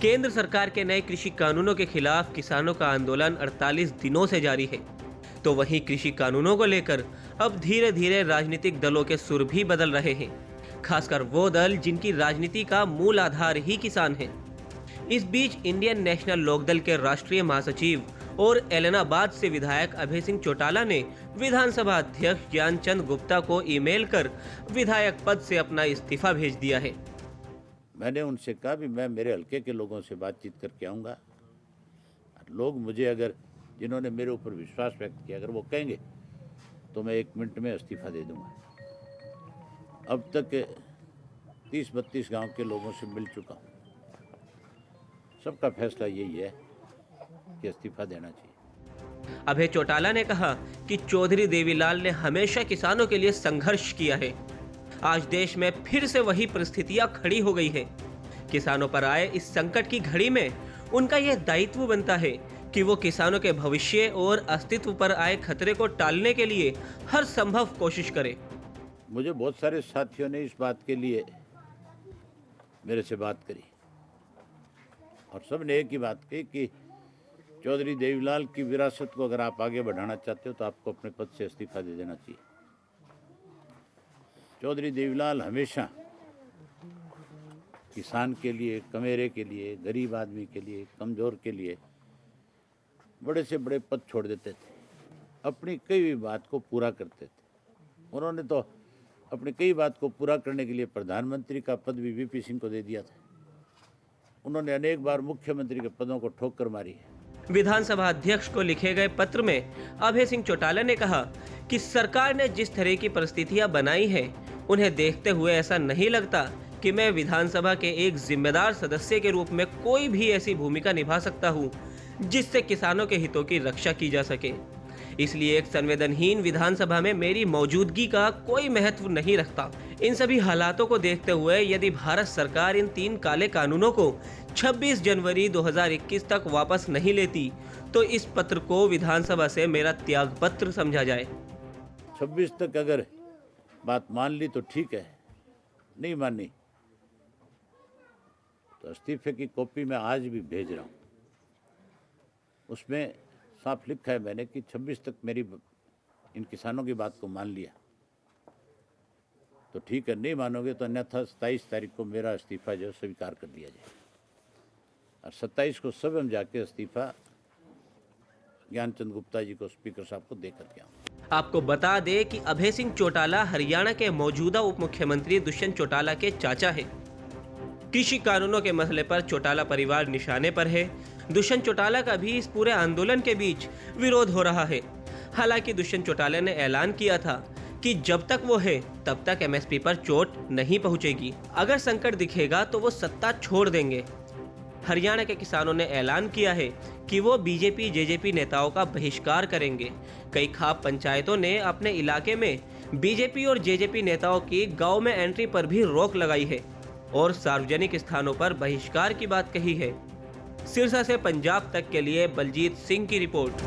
केंद्र सरकार के नए कृषि कानूनों के खिलाफ किसानों का आंदोलन 48 दिनों से जारी है। तो वहीं कृषि कानूनों को लेकर अब धीरे धीरे राजनीतिक दलों के सुर भी बदल रहे हैं, खासकर वो दल जिनकी राजनीति का मूल आधार ही किसान है। इस बीच इंडियन नेशनल लोकदल के राष्ट्रीय महासचिव और एलनाबाद से विधायक अभय सिंह चौटाला ने विधानसभा अध्यक्ष ज्ञानचंद गुप्ता को ईमेल कर विधायक पद से अपना इस्तीफा भेज दिया है। मैंने उनसे कहा भी मैं मेरे हल्के के लोगों से बातचीत करके आऊँगा। लोग मुझे अगर जिन्होंने मेरे ऊपर विश्वास व्यक्त किया अगर वो कहेंगे तो मैं 1 मिनट में इस्तीफा दे दूँगा। अब तक 30-32 गांव के लोगों से मिल चुका हूँ। सबका फैसला यही है कि इस्तीफा देना चाहिए। अभय चौटाला ने कहा कि चौधरी देवीलाल ने हमेशा किसानों के लिए संघर्ष किया है। आज देश में फिर से वही परिस्थितियां खड़ी हो गई है। किसानों पर आए इस संकट की घड़ी में उनका यह दायित्व बनता है कि वो किसानों के भविष्य और अस्तित्व पर आए खतरे को टालने के लिए हर संभव कोशिश करे। मुझे बहुत सारे साथियों ने इस बात के लिए मेरे से बात करी और सब ने एक ही बात कही कि चौधरी देवीलाल की विरासत को अगर आप आगे बढ़ाना चाहते हो तो आपको अपने पद से इस्तीफा दे देना चाहिए। चौधरी देवीलाल हमेशा किसान के लिए, कमेरे के लिए, गरीब आदमी के लिए, कमज़ोर के लिए बड़े से बड़े पद छोड़ देते थे, अपनी कई भी बात को पूरा करते थे। उन्होंने तो अपनी कई बात को पूरा करने के लिए प्रधानमंत्री का पद भी वीपी सिंह को दे दिया था। उन्होंने अनेक बार मुख्यमंत्री के पदों को ठोकर मारी है। विधानसभा अध्यक्ष को लिखे गए पत्र में अभय सिंह चौटाला ने कहा कि सरकार ने जिस तरह की परिस्थितियां बनाई है उन्हें देखते हुए ऐसा नहीं लगता कि मैं विधानसभा के एक जिम्मेदार सदस्य के रूप में कोई भी ऐसी भूमिका निभा सकता हूं जिससे किसानों के हितों की रक्षा की जा सके। इसलिए एक संवेदनहीन विधानसभा में मेरी मौजूदगी का कोई महत्व नहीं रखता। इन सभी हालातों को देखते हुए यदि भारत सरकार इन 3 काले कानूनों को 26 जनवरी 2021 तक वापस नहीं लेती तो इस पत्र को विधानसभा से मेरा त्याग पत्र समझा जाए। 26 तक अगर बात मान ली तो ठीक है, नहीं मानी तो इस्तीफे की कॉपी मैं आज भी भेज रहा हूँ। उसमें साफ लिखा है मैंने कि 26 तक मेरी इन किसानों की बात को मान लिया तो ठीक है, नहीं मानोगे तो अन्यथा 27 तारीख को मेरा इस्तीफा जो स्वीकार कर दिया जाए और 27 को सब हम जाके इस्तीफा ज्ञानचंद गुप्ता जी को, स्पीकर साहब को दे करके आऊँ। आपको बता दें कि अभय सिंह चौटाला हरियाणा के मौजूदा उप मुख्यमंत्री दुष्यंत चौटाला के चाचा हैं। कृषि कानूनों के मसले पर चौटाला परिवार निशाने पर है। दुष्यंत चौटाला का भी इस पूरे आंदोलन के बीच विरोध हो रहा है। हालांकि दुष्यंत चौटाला ने ऐलान किया था कि जब तक वो है तब तक एमएसपी पर चोट नहीं पहुंचेगी। अगर संकट दिखेगा तो वो सत्ता छोड़ देंगे। हरियाणा के किसानों ने ऐलान किया है कि वो बीजेपी जेजेपी नेताओं का बहिष्कार करेंगे। कई खाप पंचायतों ने अपने इलाके में बीजेपी और जेजेपी नेताओं की गांव में एंट्री पर भी रोक लगाई है और सार्वजनिक स्थानों पर बहिष्कार की बात कही है। सिरसा से पंजाब तक के लिए बलजीत सिंह की रिपोर्ट।